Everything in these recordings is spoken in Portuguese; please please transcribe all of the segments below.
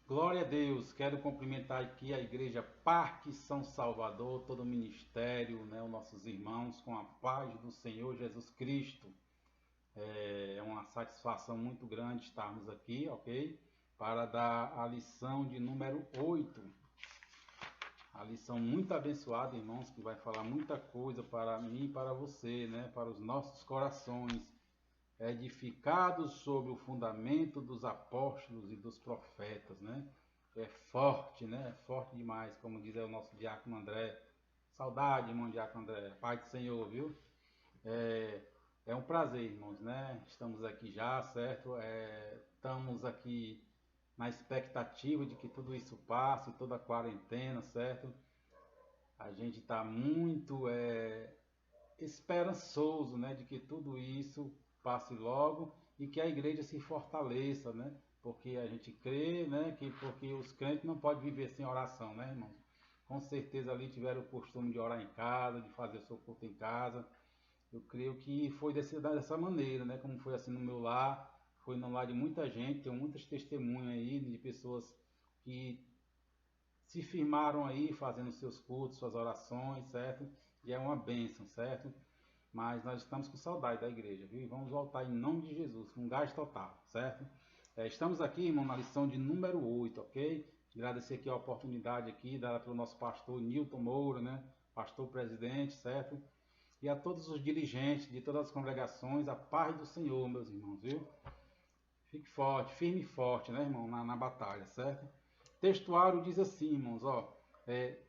Glória a Deus, quero cumprimentar aqui a Igreja Parque São Salvador, todo o ministério, né, os nossos irmãos, com a paz do Senhor Jesus Cristo. É uma satisfação muito grande estarmos aqui, ok? Para dar a lição de número 8. A lição muito abençoada, irmãos, que vai falar muita coisa para mim e para você, né? Para os nossos corações, edificados sobre o fundamento dos apóstolos e dos profetas, né? É forte, né? É forte demais, como diz o nosso diácono André. Saudade, irmão diácono André. Pai do Senhor, viu? É, é um prazer, irmãos, né? Estamos aqui já, certo? Estamos aqui na expectativa de que tudo isso passe, toda a quarentena, certo? A gente está muito esperançoso, né, de que tudo isso passe logo e que a igreja se fortaleça, né? Porque a gente crê, né, que porque os crentes não podem viver sem oração, né, irmãos? Com certeza ali tiveram o costume de orar em casa, de fazer o seu culto em casa. Eu creio que foi dessa maneira, né? Como foi assim no meu lar, foi no lar de muita gente, tem muitas testemunhas aí de pessoas que se firmaram aí fazendo seus cultos, suas orações, certo? E é uma bênção, certo? Mas nós estamos com saudade da igreja, viu? E vamos voltar em nome de Jesus, com gás total, certo? Estamos aqui, irmão, na lição de número 8, ok? Agradecer aqui a oportunidade aqui dada pelo nosso pastor Nilton Moura, né? Pastor presidente, certo? E a todos os dirigentes de todas as congregações, a paz do Senhor, meus irmãos, viu? Fique forte, firme e forte, né, irmão, na batalha, certo? Textuário diz assim, irmãos, ó,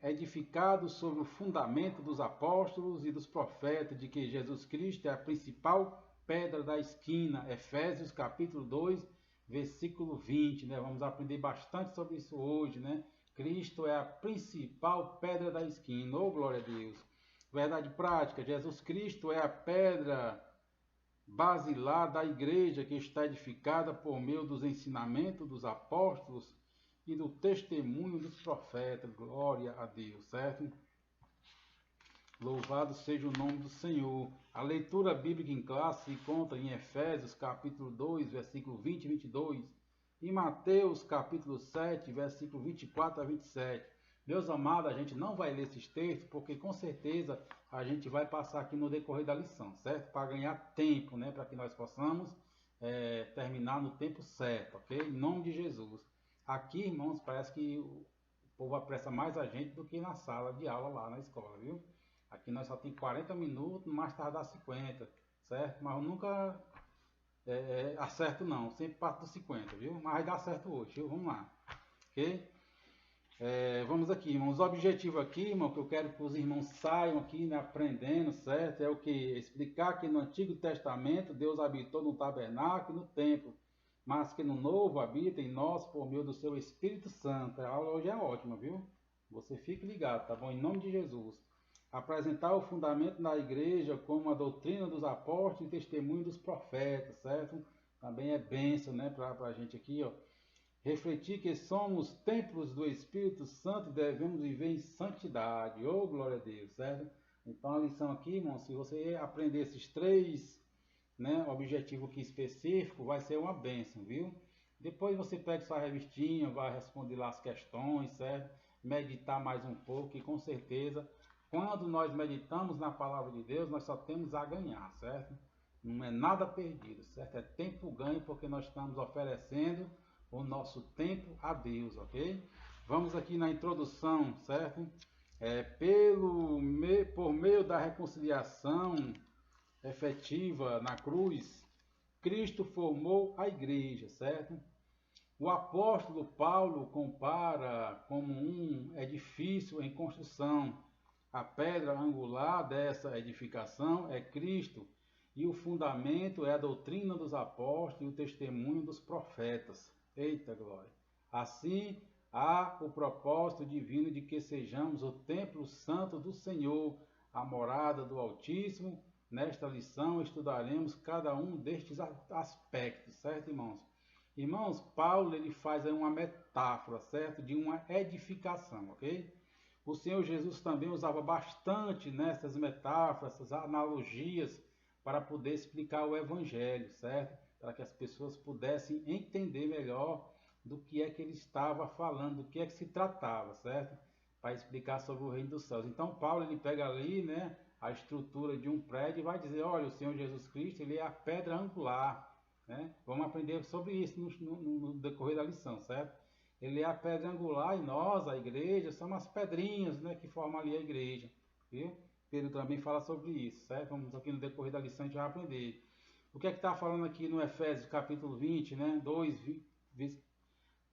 edificado sobre o fundamento dos apóstolos e dos profetas, de que Jesus Cristo é a principal pedra da esquina, Efésios capítulo 2, versículo 20, né? Vamos aprender bastante sobre isso hoje, né? Cristo é a principal pedra da esquina, oh glória a Deus. Verdade prática, Jesus Cristo é a pedra basilar da igreja que está edificada por meio dos ensinamentos dos apóstolos e do testemunho dos profetas. Glória a Deus, certo? Louvado seja o nome do Senhor. A leitura bíblica em classe se encontra em Efésios capítulo 2, versículo 20 e 22, e Mateus capítulo 7, versículo 24 a 27. Meus amados, a gente não vai ler esses textos porque com certeza a gente vai passar aqui no decorrer da lição, certo? Para ganhar tempo, né? Para que nós possamos terminar no tempo certo, ok? Em nome de Jesus. Aqui, irmãos, parece que o povo apressa mais a gente do que na sala de aula lá na escola, viu? Aqui nós só tem 40 minutos, mais tardar 50, certo? Mas eu nunca acerto não, sempre passo dos 50, viu? Mas vai dar certo hoje, viu? Vamos lá, ok? Vamos aqui, irmãos. Os objetivos aqui, irmão, que eu quero que os irmãos saiam aqui, né, aprendendo, certo? É o que? Explicar que no Antigo Testamento Deus habitou no tabernáculo e no templo, mas que no Novo habita em nós por meio do seu Espírito Santo. A aula hoje é ótima, viu? Você fique ligado, tá bom? Em nome de Jesus. Apresentar o fundamento da igreja como a doutrina dos apóstolos e testemunho dos profetas, certo? Também é bênção, né, para a gente aqui, ó. Refletir que somos templos do Espírito Santo e devemos viver em santidade. Oh, glória a Deus, certo? Então a lição aqui, irmão, se você aprender esses três, né, objetivos aqui específicos, vai ser uma bênção, viu? Depois você pega sua revistinha, vai responder lá as questões, certo? Meditar mais um pouco e com certeza, quando nós meditamos na palavra de Deus, nós só temos a ganhar, certo? Não é nada perdido, certo? É tempo ganho porque nós estamos oferecendo o nosso tempo a Deus, ok? Vamos aqui na introdução, certo? Por meio da reconciliação efetiva na cruz, Cristo formou a igreja, certo? O apóstolo Paulo compara como um edifício em construção. A pedra angular dessa edificação é Cristo, e o fundamento é a doutrina dos apóstolos e o testemunho dos profetas. Eita glória! Assim, há o propósito divino de que sejamos o templo santo do Senhor, a morada do Altíssimo. Nesta lição estudaremos cada um destes aspectos, certo, irmãos? Irmãos, Paulo ele faz aí uma metáfora, certo, de uma edificação, ok? O Senhor Jesus também usava bastante nessas metáforas, essas analogias, para poder explicar o Evangelho, certo? Para que as pessoas pudessem entender melhor do que é que ele estava falando, do que é que se tratava, certo? Para explicar sobre o reino dos céus. Então Paulo ele pega ali, né, a estrutura de um prédio e vai dizer, olha, o Senhor Jesus Cristo ele é a pedra angular, né? Vamos aprender sobre isso no decorrer da lição, certo? Ele é a pedra angular e nós, a igreja, somos as pedrinhas, né, que formam ali a igreja, viu? Pedro também fala sobre isso, certo? Vamos aqui no decorrer da lição a gente vai aprender. O que é que está falando aqui no Efésios capítulo 20, né?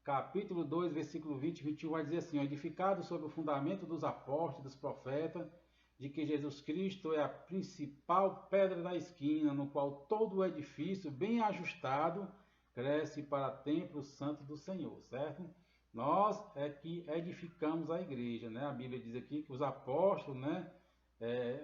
Capítulo 2, versículo 20 e 21 vai dizer assim, edificado sobre o fundamento dos apóstolos, dos profetas, de que Jesus Cristo é a principal pedra da esquina, no qual todo o edifício, bem ajustado, cresce para templo santo do Senhor, certo? Nós é que edificamos a igreja, né? A Bíblia diz aqui que os apóstolos, né?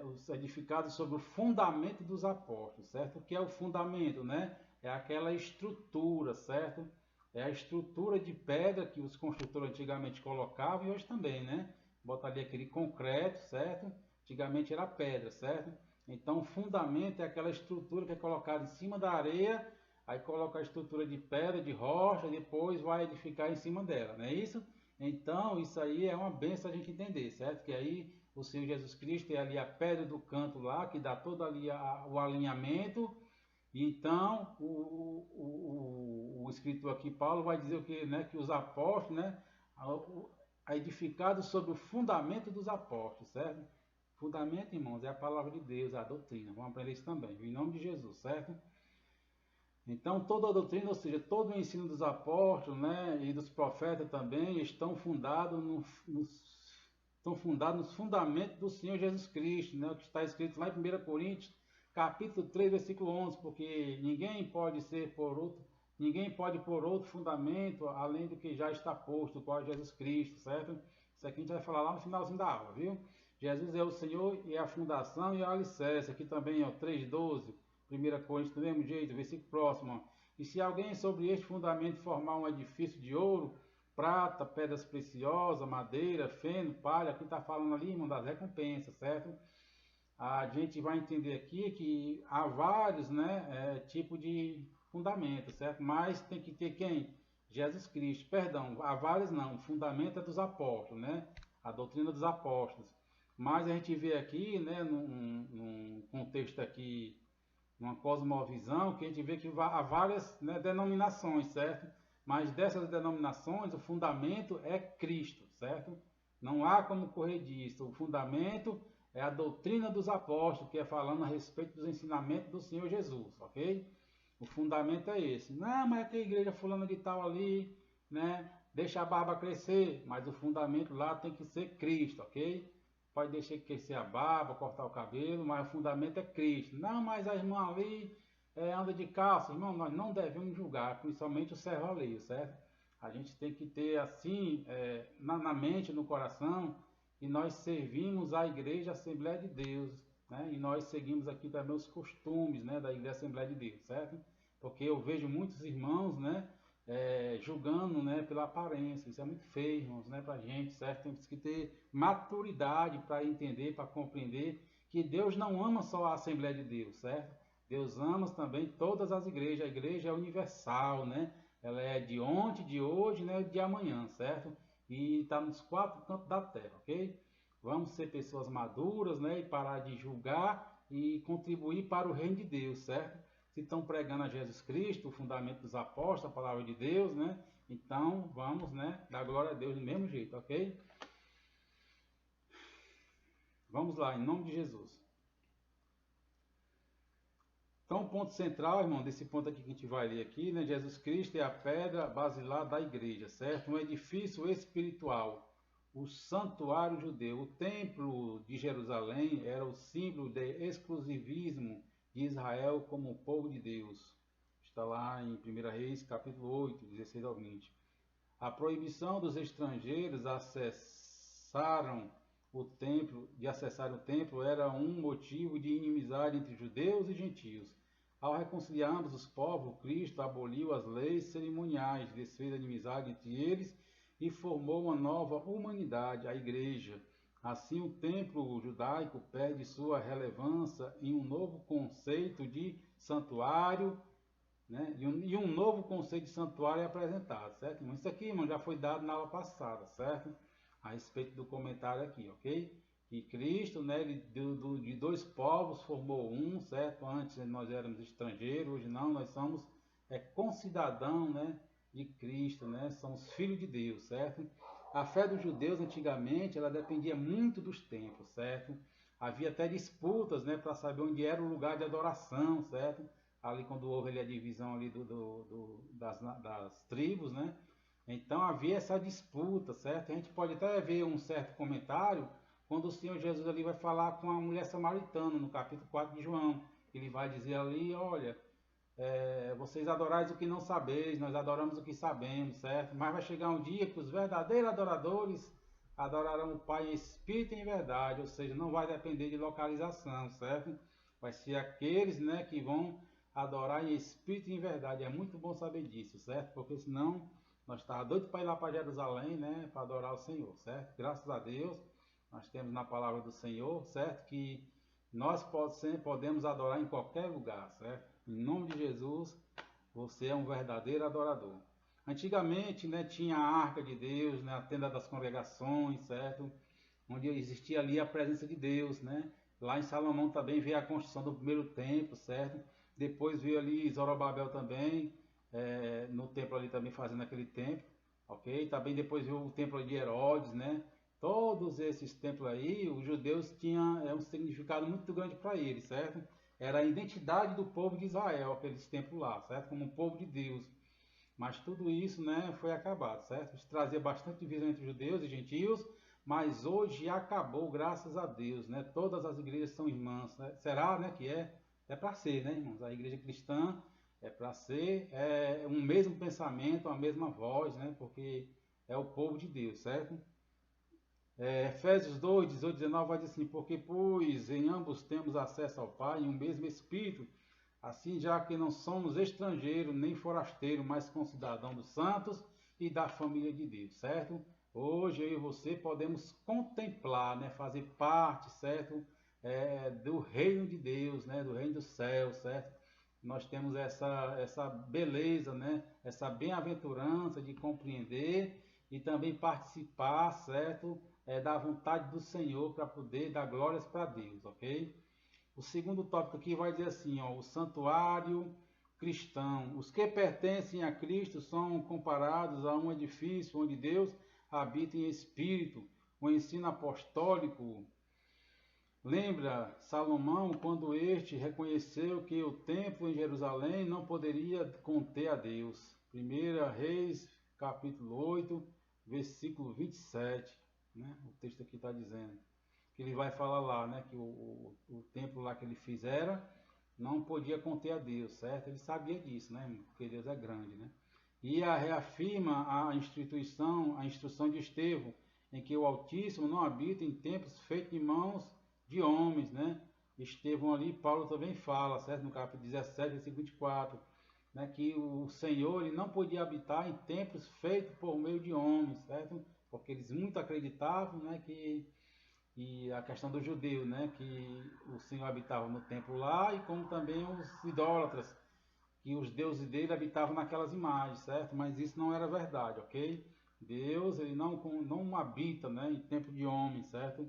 Os edificados sobre o fundamento dos apóstolos, certo? O que é o fundamento, né? É aquela estrutura, certo? É a estrutura de pedra que os construtores antigamente colocavam e hoje também, né? Botaria aquele concreto, certo? Antigamente era pedra, certo? Então o fundamento é aquela estrutura que é colocada em cima da areia, aí coloca a estrutura de pedra, de rocha, e depois vai edificar em cima dela, não é isso? Então isso aí é uma benção a gente entender, certo? Que aí o Senhor Jesus Cristo é ali a pedra do canto lá, que dá todo ali o alinhamento. E então o escritor aqui, Paulo, vai dizer o que, né, que os apóstolos, né, edificados sobre o fundamento dos apóstolos, certo? Fundamento, irmãos, é a palavra de Deus, é a doutrina. Vamos aprender isso também, em nome de Jesus, certo? Então, toda a doutrina, ou seja, todo o ensino dos apóstolos, né, e dos profetas também, estão fundados nos fundamentos do Senhor Jesus Cristo, né, o que está escrito lá em 1 Coríntios, capítulo 3, versículo 11, porque ninguém pode pôr outro fundamento além do que já está posto, qual é Jesus Cristo, certo? Isso aqui a gente vai falar lá no finalzinho da aula, viu? Jesus é o Senhor e é a fundação e é o alicerce. Aqui também, ó, 3:12. 1 Coríntios do mesmo jeito, versículo próximo. Ó. E se alguém sobre este fundamento formar um edifício de ouro, prata, pedras preciosas, madeira, feno, palha, aqui está falando ali, irmão, das recompensas, certo? A gente vai entender aqui que há vários, né, tipos de fundamento, certo? Mas tem que ter quem? Jesus Cristo. Perdão, há vários não, o fundamento é dos apóstolos, né? A doutrina dos apóstolos. Mas a gente vê aqui, né, num contexto aqui, numa cosmovisão, que a gente vê que há várias, né, denominações, certo? Mas dessas denominações, o fundamento é Cristo, certo? Não há como correr disso. O fundamento é a doutrina dos apóstolos, que é falando a respeito dos ensinamentos do Senhor Jesus, ok? O fundamento é esse. Não, mas é que a igreja fulana de tal ali, né? Deixa a barba crescer, mas o fundamento lá tem que ser Cristo, ok? Pode deixar crescer a barba, cortar o cabelo, mas o fundamento é Cristo. Não, mas a irmã ali anda de calça. Irmão, nós não devemos julgar, principalmente o servo alheio, certo? A gente tem que ter assim, na mente, no coração, e nós servimos a Igreja Assembleia de Deus, né? E nós seguimos aqui também os costumes, né, da Igreja Assembleia de Deus, certo? Porque eu vejo muitos irmãos, né, julgando, né, pela aparência. Isso é muito feio, irmãos, né, para a gente, certo? Temos que ter maturidade para entender, para compreender que Deus não ama só a Assembleia de Deus, certo? Deus ama também todas as igrejas. A igreja é universal, né? Ela é de ontem, de hoje, né, de amanhã, certo? E está nos quatro cantos da terra, ok? Vamos ser pessoas maduras, né, e parar de julgar e contribuir para o reino de Deus, certo? Se estão pregando a Jesus Cristo, o fundamento dos apóstolos, a palavra de Deus, né? Então, vamos, né, dar glória a Deus do mesmo jeito, ok? Vamos lá, em nome de Jesus. Então, o ponto central, irmão, desse ponto aqui que a gente vai ler aqui, né? Jesus Cristo é a pedra basilar da igreja, certo? Um edifício espiritual, o santuário judeu. O templo de Jerusalém era o símbolo de exclusivismo de Israel como povo de Deus. Está lá em 1 Reis, capítulo 8, 16 ao 20. A proibição dos estrangeiros de acessar o templo era um motivo de inimizade entre judeus e gentios. Ao reconciliar ambos os povos, Cristo aboliu as leis cerimoniais, desfez a inimizade entre eles e formou uma nova humanidade, a Igreja. Assim, o templo judaico perde sua relevância em um novo conceito de santuário, né? E um novo conceito de santuário é apresentado, certo, irmão? Isso aqui, irmão, já foi dado na aula passada, certo? A respeito do comentário aqui, ok? Que Cristo, né, ele, de dois povos formou um, certo? Antes nós éramos estrangeiros, hoje não, nós somos concidadão, né, de Cristo, né? Somos filhos de Deus, certo? A fé dos judeus antigamente, ela dependia muito dos templos, certo? Havia até disputas, né, para saber onde era o lugar de adoração, certo? Ali quando houve ali a divisão ali das tribos, né? Então havia essa disputa, certo? A gente pode até ver um certo comentário quando o Senhor Jesus ali vai falar com a mulher samaritana, no capítulo 4 de João. Ele vai dizer ali, olha, vocês adorais o que não sabeis, nós adoramos o que sabemos, certo? Mas vai chegar um dia que os verdadeiros adoradores adorarão o Pai em espírito e em verdade, ou seja, não vai depender de localização, certo? Vai ser aqueles, né, que vão adorar em espírito e em verdade. É muito bom saber disso, certo? Porque senão nós estávamos doidos para ir lá para Jerusalém, né, para adorar o Senhor, certo? Graças a Deus, nós temos na palavra do Senhor, certo? Que nós podemos adorar em qualquer lugar, certo? Em nome de Jesus, você é um verdadeiro adorador. Antigamente, né, tinha a arca de Deus, né, a tenda das congregações, certo? Onde existia ali a presença de Deus, né? Lá em Salomão também veio a construção do primeiro templo, certo? Depois veio ali Zorobabel também, no templo ali também fazendo aquele templo, ok? Também depois veio o templo de Herodes, né? Todos esses templos aí, os judeus tinham um significado muito grande para eles, certo? Era a identidade do povo de Israel, aqueles templos lá, certo? Como um povo de Deus. Mas tudo isso, né, foi acabado, certo? Isso trazia bastante divisão entre judeus e gentios, mas hoje acabou, graças a Deus, né? Todas as igrejas são irmãs, né? Será, né, que é? É para ser, né, irmãos? A igreja cristã é para ser um mesmo pensamento, a mesma voz, né? Porque é o povo de Deus, certo? Efésios 2, 18, 19 vai dizer assim, porque pois em ambos temos acesso ao Pai em um mesmo Espírito, assim já que não somos estrangeiros nem forasteiros, mas concidadãos dos santos e da família de Deus, certo? Hoje eu e você podemos contemplar, né, fazer parte, certo? Do reino de Deus, né, do reino do céu, certo? Nós temos essa beleza, né, essa bem-aventurança de compreender e também participar, certo? Da vontade do Senhor para poder dar glórias para Deus, ok? O segundo tópico aqui vai dizer assim, ó, o santuário cristão. Os que pertencem a Cristo são comparados a um edifício onde Deus habita em espírito. O ensino apostólico lembra Salomão quando este reconheceu que o templo em Jerusalém não poderia conter a Deus. 1 Reis, capítulo 8, versículo 27. Né? O texto aqui está dizendo que ele vai falar lá, né, que o templo lá que ele fizera não podia conter a Deus, certo? Ele sabia disso, né, porque Deus é grande, né? E reafirma a instrução de Estevão, em que o Altíssimo não habita em templos feitos de mãos de homens, né? Estevão ali, Paulo também fala, certo? No capítulo 17, versículo 24, né, que o Senhor ele não podia habitar em templos feitos por meio de homens, certo? Porque eles muito acreditavam, né, que e a questão do judeu, né, que o Senhor habitava no templo lá, e como também os idólatras, que os deuses dele habitavam naquelas imagens, certo? Mas isso não era verdade, ok? Deus, ele não habita, né, em templo de homem, certo?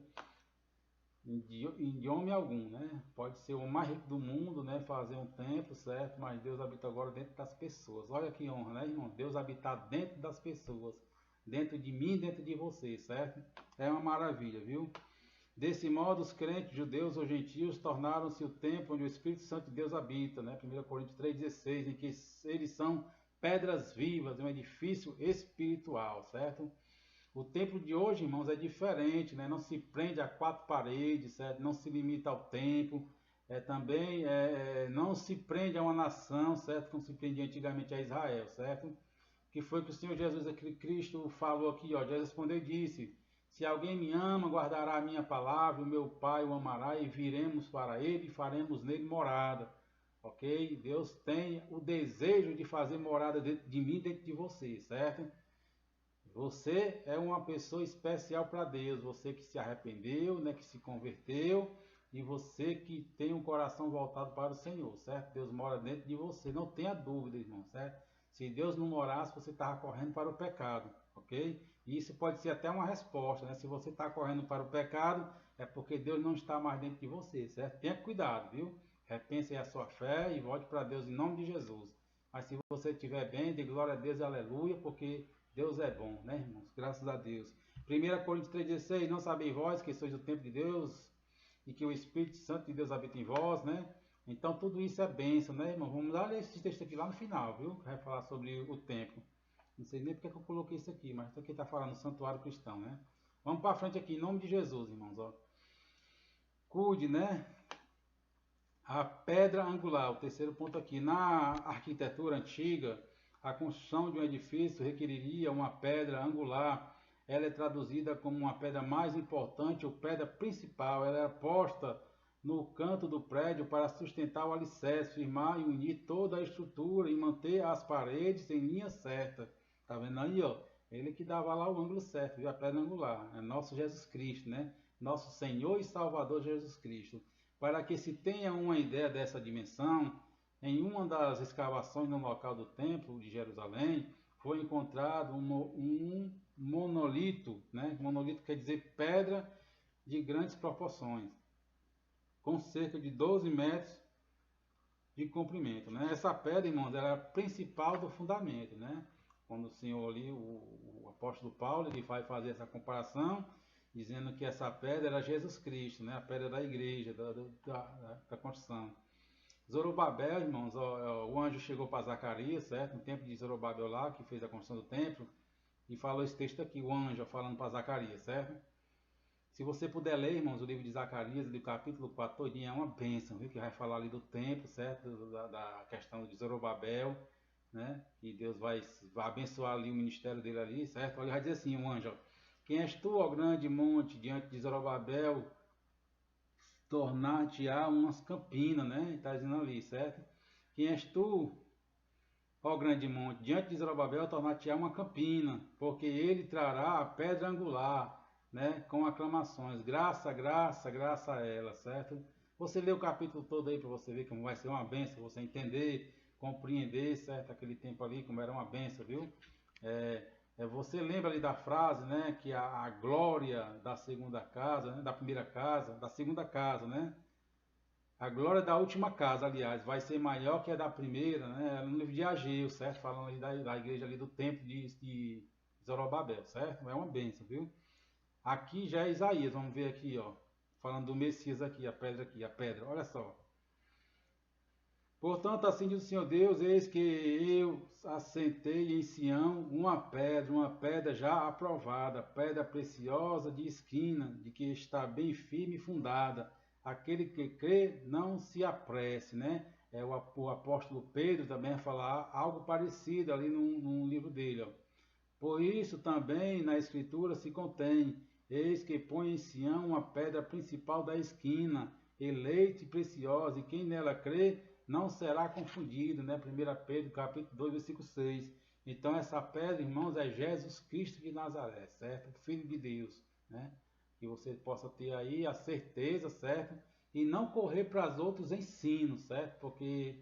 De homem algum, né? Pode ser o mais rico do mundo, né, fazer um templo, certo? Mas Deus habita agora dentro das pessoas. Olha que honra, né, irmão? Deus habitar dentro das pessoas, dentro de mim, dentro de você, certo? É uma maravilha, viu? Desse modo, os crentes judeus ou gentios tornaram-se o templo onde o Espírito Santo de Deus habita, né? 1 Coríntios 3,16, em que eles são pedras vivas, um edifício espiritual, certo? O templo de hoje, irmãos, é diferente, né? Não se prende a quatro paredes, certo? Não se limita ao templo, também não se prende a uma nação, certo? Como se prendia antigamente a Israel, certo? Que foi que o Senhor Jesus Cristo falou aqui, ó, já respondeu e disse, se alguém me ama, guardará a minha palavra, o meu Pai o amará, e viremos para ele e faremos nele morada. Ok? Deus tem o desejo de fazer morada dentro de mim, dentro de você, certo? Você é uma pessoa especial para Deus, você que se arrependeu, né, que se converteu, e você que tem um coração voltado para o Senhor, certo? Deus mora dentro de você, não tenha dúvida, irmão, certo? Se Deus não morasse, você estava correndo para o pecado, ok? E isso pode ser até uma resposta, né? Se você está correndo para o pecado, é porque Deus não está mais dentro de você, certo? Tenha cuidado, viu? Repense a sua fé e volte para Deus em nome de Jesus. Mas se você estiver bem, dê glória a Deus e aleluia, porque Deus é bom, né, irmãos? Graças a Deus. 1 Coríntios 3,16, não sabeis vós que sois o templo de Deus e que o Espírito Santo de Deus habita em vós, né? Então tudo isso é bênção, né, irmão? Vamos lá ler esse texto aqui lá no final, viu? Que vai falar sobre o templo. Não sei nem porque que eu coloquei isso aqui, mas isso aqui está falando do santuário cristão, né? Vamos para frente aqui, em nome de Jesus, irmãos, ó. Cuide, né? A pedra angular, o terceiro ponto aqui. Na arquitetura antiga, a construção de um edifício requeriria uma pedra angular. Ela é traduzida como uma pedra mais importante ou pedra principal. Ela era posta no canto do prédio para sustentar o alicerce, firmar e unir toda a estrutura e manter as paredes em linha certa. Tá vendo aí, ó? Ele que dava lá o ângulo certo, viu? A pedra angular. É nosso Jesus Cristo, né? Nosso Senhor e Salvador Jesus Cristo. Para que se tenha uma ideia dessa dimensão, em uma das escavações no local do Templo de Jerusalém, foi encontrado um monolito, né? Monolito quer dizer pedra de grandes proporções, com cerca de 12 metros de comprimento, né? Essa pedra, irmãos, era a principal do fundamento, né? Quando o Senhor ali, o apóstolo Paulo, ele vai fazer essa comparação, dizendo que essa pedra era Jesus Cristo, né? A pedra da igreja, da construção. Zorobabel, irmãos, o anjo chegou para Zacarias, certo? No tempo de Zorobabel lá, que fez a construção do templo, e falou esse texto aqui, o anjo falando para Zacarias, certo? Se você puder ler, irmãos, o livro de Zacarias, do capítulo 4, todinho, é uma bênção, viu? Que vai falar ali do templo, certo? Da questão de Zorobabel, né? Que Deus vai abençoar ali o ministério dele ali, certo? Ele vai dizer assim, o anjo, quem és tu, ó grande monte, diante de Zorobabel, tornar-te-á umas campinas, né? Está dizendo ali, certo? Quem és tu, ó grande monte, diante de Zorobabel, tornar-te-á uma campina, porque ele trará a pedra angular, né? Com aclamações, graça, graça, graça a ela, certo? Você lê o capítulo todo aí para você ver como vai ser uma benção, você entender, compreender, certo? Aquele tempo ali, como era uma benção, viu? Você lembra ali da frase, né? Que a glória da segunda casa, né, da primeira casa, da segunda casa, né? A glória da última casa, aliás, vai ser maior que a da primeira, né? No livro de Ageu, certo? Falando ali da igreja ali do templo de Zorobabel, certo? É uma bênção, viu? Aqui já é Isaías, vamos ver aqui, ó. Falando do Messias aqui, a pedra, olha só. Portanto, assim diz o Senhor Deus, eis que eu assentei em Sião uma pedra já aprovada, pedra preciosa de esquina, de que está bem firme e fundada. Aquele que crê não se apresse, né? O apóstolo Pedro também vai falar algo parecido ali no livro dele, ó. Por isso também na Escritura se contém, eis que põe em Sião uma pedra principal da esquina, eleita e preciosa, e quem nela crê não será confundido, né? 1 Pedro capítulo 2, versículo 6. Então essa pedra, irmãos, é Jesus Cristo de Nazaré, certo? Filho de Deus, né? Que você possa ter aí a certeza, certo? E não correr para os outros ensinos, certo? Porque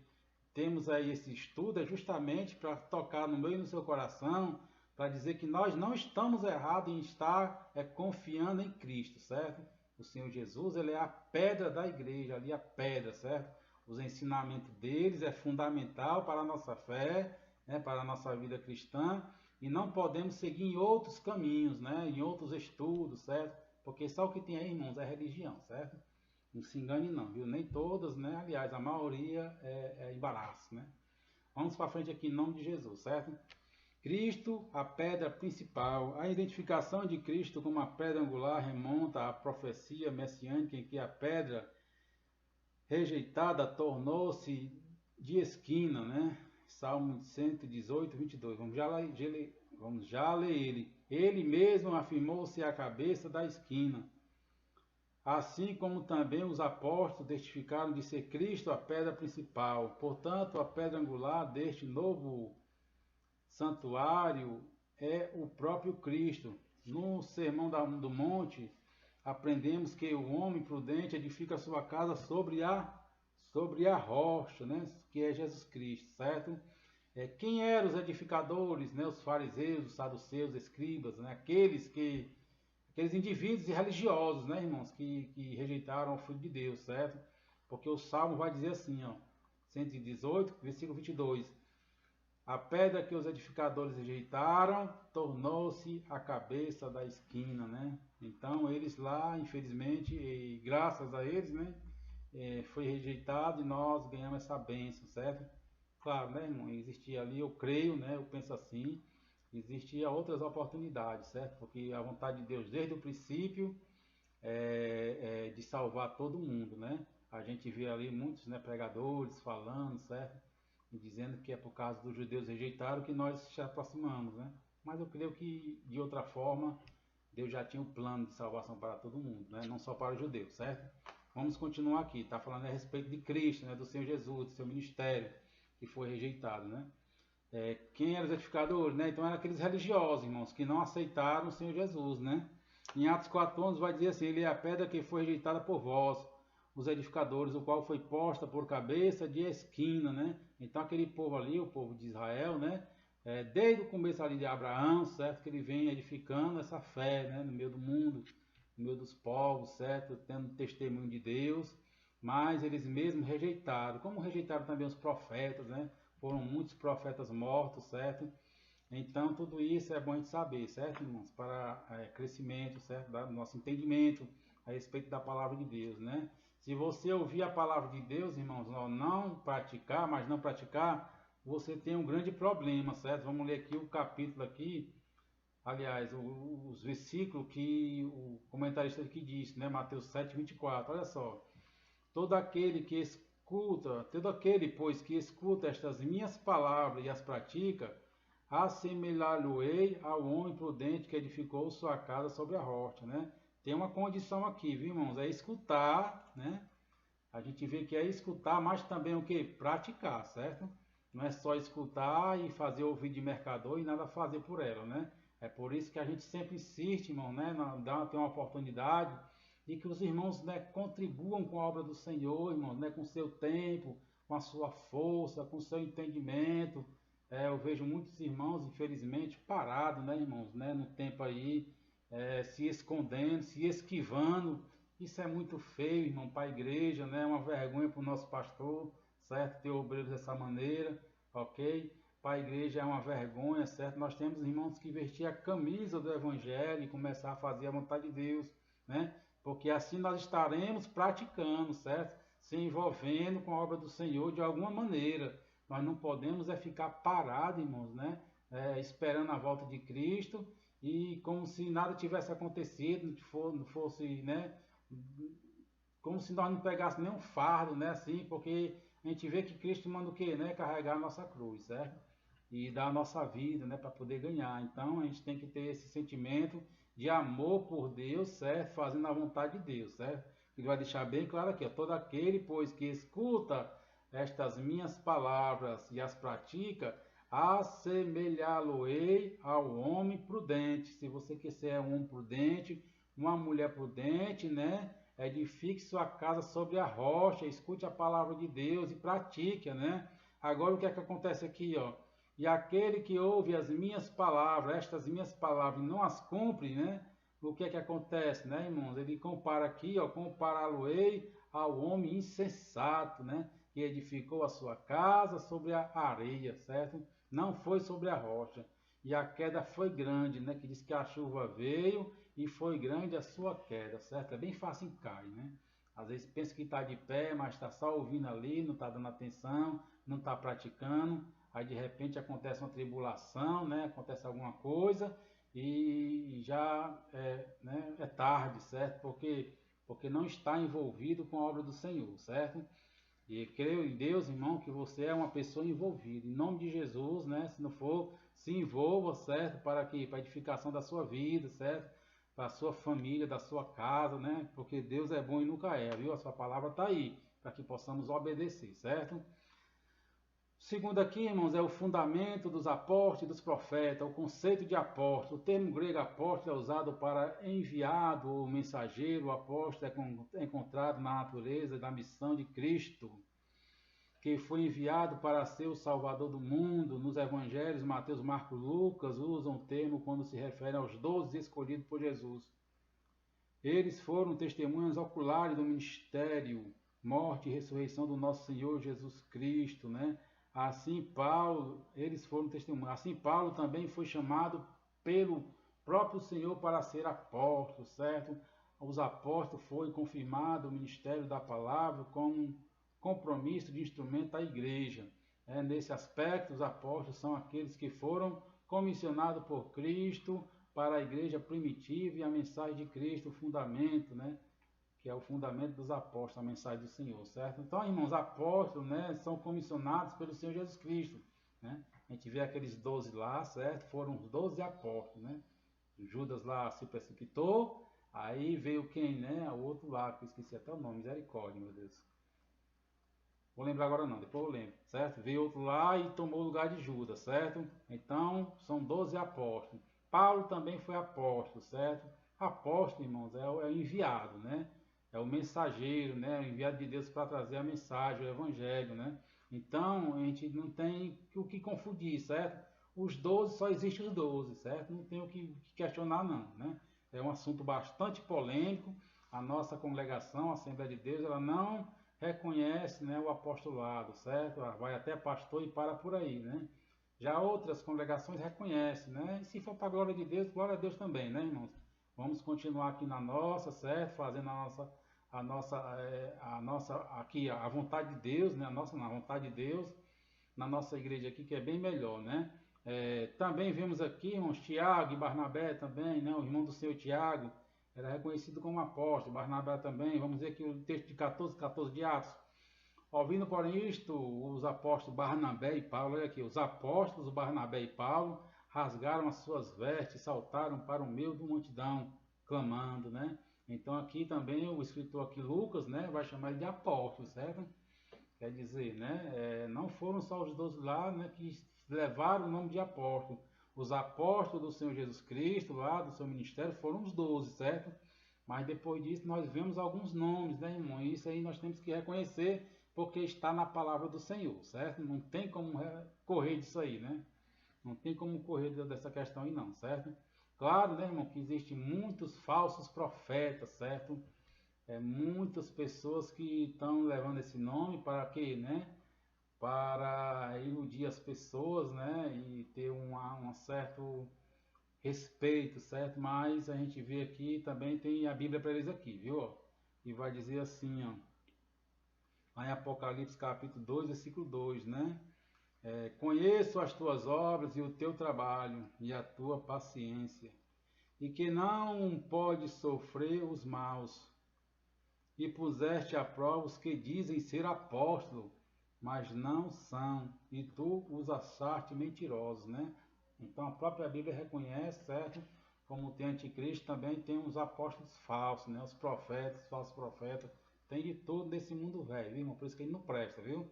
temos aí esse estudo é justamente para tocar no meio do seu coração, para dizer que nós não estamos errados em estar confiando em Cristo, certo? O Senhor Jesus, ele é a pedra da igreja, ali a pedra, certo? Os ensinamentos deles é fundamental para a nossa fé, né, para a nossa vida cristã, e não podemos seguir em outros caminhos, né, em outros estudos, certo? Porque só o que tem aí, irmãos, é religião, certo? Não se engane não, viu? Nem todas, né? Aliás, a maioria é embaraço, né? Vamos para frente aqui em nome de Jesus, certo? Cristo, a pedra principal. A identificação de Cristo como a pedra angular remonta à profecia messiânica em que a pedra rejeitada tornou-se de esquina, né? Salmo 118, 22. Vamos já ler ele. Ele mesmo afirmou-se a cabeça da esquina. Assim como também os apóstolos testificaram de ser Cristo a pedra principal. Portanto, a pedra angular deste novo santuário é o próprio Cristo. No Sermão do Monte, aprendemos que o homem prudente edifica a sua casa sobre a rocha, né? Que é Jesus Cristo, certo? Quem eram os edificadores, né? Os fariseus, os saduceus, escribas, né? Aqueles indivíduos religiosos, né, irmãos, que rejeitaram o Filho de Deus, certo? Porque o Salmo vai dizer assim, ó, 118, versículo 22. A pedra que os edificadores rejeitaram tornou-se a cabeça da esquina, né? Então eles lá, infelizmente, e graças a eles, né, foi rejeitado e nós ganhamos essa bênção, certo? Claro, né, irmão? Existia ali, eu creio, né? Eu penso assim, existia outras oportunidades, certo? Porque a vontade de Deus desde o princípio é de salvar todo mundo, né? A gente vê ali muitos, né, pregadores falando, certo? E dizendo que é por causa dos judeus rejeitaram que nós se aproximamos, né? Mas eu creio que de outra forma Deus já tinha um plano de salvação para todo mundo, né? Não só para os judeus, certo? Vamos continuar aqui, tá falando a respeito de Cristo, né? Do Senhor Jesus, do seu ministério que foi rejeitado, né? Quem eram os edificadores, né? Então eram aqueles religiosos, irmãos, que não aceitaram o Senhor Jesus, né? Em Atos 4:11 vai dizer assim: ele é a pedra que foi rejeitada por vós, os edificadores, o qual foi posta por cabeça de esquina, né? Então aquele povo ali, o povo de Israel, né? Desde o começo ali de Abraão, certo? Que ele vem edificando essa fé, né? No meio do mundo, no meio dos povos, certo? Tendo testemunho de Deus, mas eles mesmos rejeitaram, como rejeitaram também os profetas, né? Foram muitos profetas mortos, certo? Então, tudo isso é bom a gente saber, certo, irmãos? Para crescimento, certo? Do nosso entendimento a respeito da palavra de Deus, né? Se você ouvir a palavra de Deus, irmãos, não praticar, mas não praticar, você tem um grande problema, certo? Vamos ler aqui o capítulo aqui, aliás, os versículos que o comentarista aqui disse, né? Mateus 7:24, olha só. Todo aquele, pois, que escuta estas minhas palavras e as pratica, assemelhar-lo-ei ao homem prudente que edificou sua casa sobre a rocha, né? Tem uma condição aqui, viu, irmãos? É escutar, né? A gente vê que é escutar, mas também o que? Praticar, certo? Não é só escutar e fazer ouvir de mercador e nada fazer por ela, né? É por isso que a gente sempre insiste, irmão, né? Tem uma oportunidade e que os irmãos, né, contribuam com a obra do Senhor, irmãos, né? Com seu tempo, com a sua força, com o seu entendimento. Eu vejo muitos irmãos, infelizmente, parados, né, irmãos, né? No tempo aí, se escondendo, se esquivando. Isso é muito feio, irmão, para a igreja, né? É uma vergonha para o nosso pastor, certo? Ter obreiros dessa maneira, ok? Para a igreja é uma vergonha, certo? Nós temos irmãos que vestir a camisa do Evangelho e começar a fazer a vontade de Deus, né? Porque assim nós estaremos praticando, certo? Se envolvendo com a obra do Senhor de alguma maneira. Nós não podemos ficar parados, irmãos, né? Esperando a volta de Cristo e como se nada tivesse acontecido, não fosse, né? Como se nós não pegássemos nenhum fardo, né? Assim, porque a gente vê que Cristo manda o quê, né? Carregar a nossa cruz, certo? E dar a nossa vida, né? Para poder ganhar. Então a gente tem que ter esse sentimento de amor por Deus, certo? Fazendo a vontade de Deus, certo? Ele vai deixar bem claro aqui, ó, todo aquele, pois, que escuta estas minhas palavras e as pratica, assemelhá-lo-ei ao homem prudente. Se você quiser um homem prudente, uma mulher prudente, né? Edifique sua casa sobre a rocha, escute a palavra de Deus e pratique, né? Agora o que é que acontece aqui, ó? E aquele que ouve as minhas palavras, estas minhas palavras, e não as cumpre, né? O que é que acontece, né, irmãos? Ele compara aqui, ó, compará-lo-ei ao homem insensato, né? Que edificou a sua casa sobre a areia, certo? Não foi sobre a rocha. E a queda foi grande, né? Que diz que a chuva veio e foi grande a sua queda, certo? É bem fácil em cair, né? Às vezes pensa que está de pé, mas está só ouvindo ali, não está dando atenção, não está praticando. Aí de repente acontece uma tribulação, né? Acontece alguma coisa e já é tarde, certo? Porque não está envolvido com a obra do Senhor, certo? E creio em Deus, irmão, que você é uma pessoa envolvida. Em nome de Jesus, né? Se não for, se envolva, certo? Para a edificação da sua vida, certo? Para a sua família, da sua casa, né? Porque Deus é bom e nunca é, viu? A sua palavra está aí, para que possamos obedecer, certo? Segundo aqui, irmãos, é o fundamento dos apóstolos e dos profetas, o conceito de apóstolo. O termo grego apóstolo é usado para enviado ou mensageiro. O apóstolo é encontrado na natureza da missão de Cristo, que foi enviado para ser o Salvador do mundo. Nos evangelhos, Mateus, Marcos, Lucas usam o termo quando se refere aos 12 escolhidos por Jesus. Eles foram testemunhas oculares do ministério, morte e ressurreição do nosso Senhor Jesus Cristo, né? Assim eles foram testemunhas. Assim Paulo também foi chamado pelo próprio Senhor para ser apóstolo, certo? Os apóstolos foi confirmado o ministério da palavra com compromisso de instrumento da igreja. Nesse aspecto, os apóstolos são aqueles que foram comissionados por Cristo para a igreja primitiva e a mensagem de Cristo, o fundamento, né? Que é o fundamento dos apóstolos, a mensagem do Senhor, certo? Então, irmãos, apóstolos, né, são comissionados pelo Senhor Jesus Cristo, né? A gente vê aqueles 12 lá, certo? Foram os 12 apóstolos, né? Judas lá se precipitou, aí veio quem, né? O outro lá, que eu esqueci até o nome, misericórdia, meu Deus. Vou lembrar agora não, depois eu lembro, certo? Veio outro lá e tomou o lugar de Judas, certo? Então, são 12 apóstolos. Paulo também foi apóstolo, certo? Apóstolo, irmãos, é o enviado, né? É o mensageiro, né? O enviado de Deus para trazer a mensagem, o evangelho, né? Então, a gente não tem o que confundir, certo? Os 12, só existem os 12, certo? Não tem o que questionar, não, né? É um assunto bastante polêmico. A nossa congregação, a Assembleia de Deus, ela não reconhece, né, o apostolado, certo? Vai até pastor e para por aí, né? Já outras congregações reconhecem, né? E se for para a glória de Deus, glória a Deus também, né, irmãos? Vamos continuar aqui na nossa, certo? Fazendo a nossa aqui a vontade de Deus, né? Na vontade de Deus, na nossa igreja aqui, que é bem melhor, né? Também vemos aqui, irmãos, Tiago e Barnabé também, né? O irmão do Senhor Tiago era reconhecido como apóstolo, Barnabé também. Vamos ver aqui o texto de 14 de Atos. Ouvindo, porém, isto, os apóstolos Barnabé e Paulo, olha aqui, os apóstolos Barnabé e Paulo rasgaram as suas vestes, saltaram para o meio da multidão, clamando, né? Então aqui também o escritor aqui, Lucas, né, vai chamar ele de apóstolo, certo? Quer dizer, né, não foram só os 12 lá, né, que levaram o nome de apóstolo. Os apóstolos do Senhor Jesus Cristo, lá do seu ministério, foram os 12, certo? Mas depois disso nós vemos alguns nomes, né, irmão? E isso aí nós temos que reconhecer, porque está na palavra do Senhor, certo? Não tem como correr disso aí, né? Não tem como correr dessa questão aí não, certo? Claro, né, irmão, que existem muitos falsos profetas, certo? Muitas pessoas que estão levando esse nome para quê, né? Para iludir as pessoas, né? E ter um certo respeito, certo? Mas a gente vê aqui, também tem a Bíblia para eles aqui, viu? E vai dizer assim, ó, lá em Apocalipse capítulo 2, versículo 2, né? Conheço as tuas obras e o teu trabalho e a tua paciência, e que não pode sofrer os maus, e puseste à prova os que dizem ser apóstolo, mas não são, e tu os achaste mentirosos, né? Então a própria Bíblia reconhece, certo? Como tem anticristo, também tem os apóstolos falsos, né? Os profetas, falsos profetas, tem de tudo nesse mundo velho, viu, irmão? Por isso que ele não presta, viu?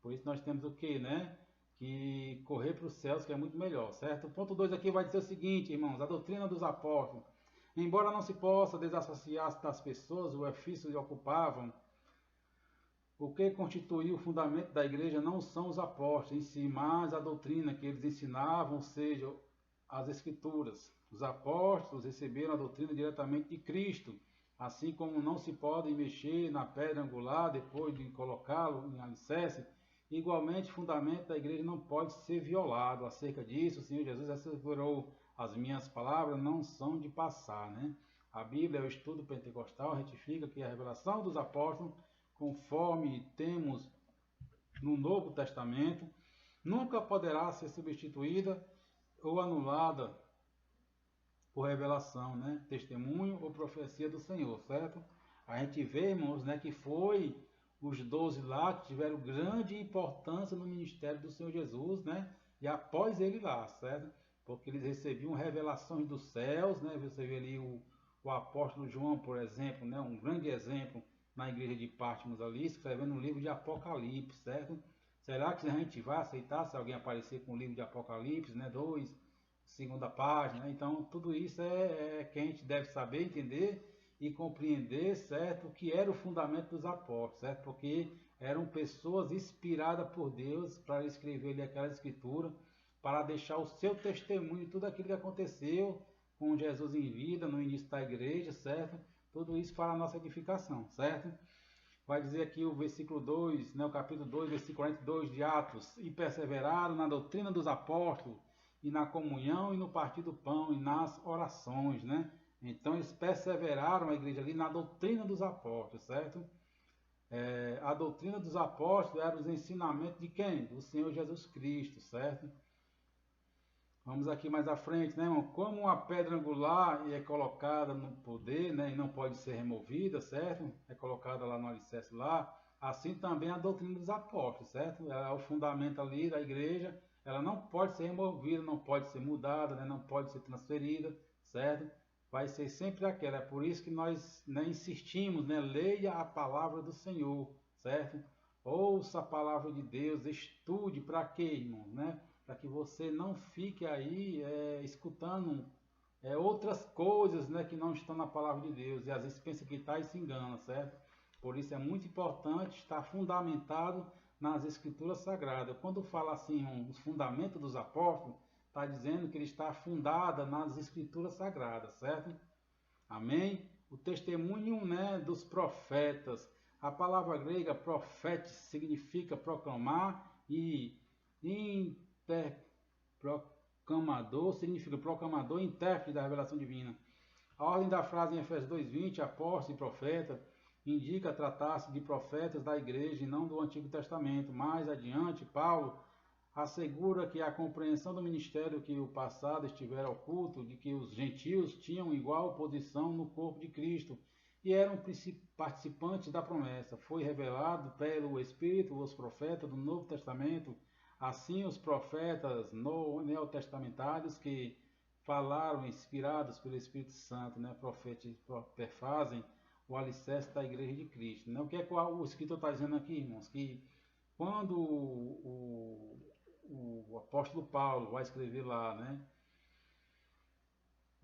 Por isso nós temos o que, né? Que correr para os céus, que é muito melhor, certo? O ponto 2 aqui vai dizer o seguinte, irmãos, a doutrina dos apóstolos. Embora não se possa desassociar das pessoas, o ofício que ocupavam, o que constituía o fundamento da igreja não são os apóstolos em si, mas a doutrina que eles ensinavam, ou seja, as escrituras. Os apóstolos receberam a doutrina diretamente de Cristo, assim como não se pode mexer na pedra angular depois de colocá-lo em alicerce, igualmente o fundamento da igreja não pode ser violado. Acerca disso, o Senhor Jesus assegurou: as minhas palavras não são de passar, né? A Bíblia, o estudo pentecostal, retifica que a revelação dos apóstolos, conforme temos no Novo Testamento, nunca poderá ser substituída ou anulada por revelação, né? Testemunho ou profecia do Senhor, certo? A gente vê, irmãos, né, que foi os 12 lá que tiveram grande importância no ministério do Senhor Jesus, né? E após ele lá, certo? Porque eles recebiam revelações dos céus, né? Você vê ali o apóstolo João, por exemplo, né? Um grande exemplo na igreja de Patmos ali, escrevendo um livro de Apocalipse, certo? Será que a gente vai aceitar se alguém aparecer com o livro de Apocalipse, né, 2, segunda página, né? Então, tudo isso é que a gente deve saber, entender e compreender, certo, o que era o fundamento dos apóstolos, certo? Porque eram pessoas inspiradas por Deus para escrever ali aquela escritura, para deixar o seu testemunho de tudo aquilo que aconteceu com Jesus em vida, no início da igreja, certo? Tudo isso para a nossa edificação, certo? Vai dizer aqui o versículo 2, né, o capítulo 2, versículo 42 de Atos, e perseveraram na doutrina dos apóstolos, e na comunhão, e no partir do pão, e nas orações, né? Então eles perseveraram, a igreja ali, na doutrina dos apóstolos, certo? A doutrina dos apóstolos era os ensinamentos de quem? Do Senhor Jesus Cristo, certo? Vamos aqui mais à frente, né, irmão? Como uma pedra angular é colocada no poder, né, e não pode ser removida, certo? É colocada lá no alicerce lá. Assim também a doutrina dos apóstolos, certo? Ela é o fundamento ali da igreja. Ela não pode ser removida, não pode ser mudada, né, não pode ser transferida, certo? Vai ser sempre aquela. É por isso que nós, né, insistimos, né? Leia a palavra do Senhor, certo? Ouça a palavra de Deus, estude para quê, irmão, né? Para que você não fique aí escutando outras coisas, né, que não estão na palavra de Deus, e às vezes pensa que está e se engana, certo? Por isso é muito importante estar fundamentado nas escrituras sagradas. Quando fala assim, os fundamentos dos apóstolos, está dizendo que ele está fundada nas escrituras sagradas, certo? Amém? O testemunho, né, dos profetas. A palavra grega profetes significa proclamar e proclamador significa proclamador e intérprete da revelação divina. A ordem da frase em Efésios 2:20, apóstolo e profeta, indica tratar-se de profetas da igreja e não do Antigo Testamento. Mais adiante, Paulo assegura que a compreensão do ministério que o passado estivera oculto, de que os gentios tinham igual posição no corpo de Cristo e eram participantes da promessa, foi revelado pelo Espírito os profetas do Novo Testamento, assim os profetas neotestamentários que falaram inspirados pelo Espírito Santo, né, fazem o alicerce da igreja de Cristo. Né? O que é que o escritor está dizendo aqui, irmãos? Que quando o apóstolo Paulo vai escrever lá, né,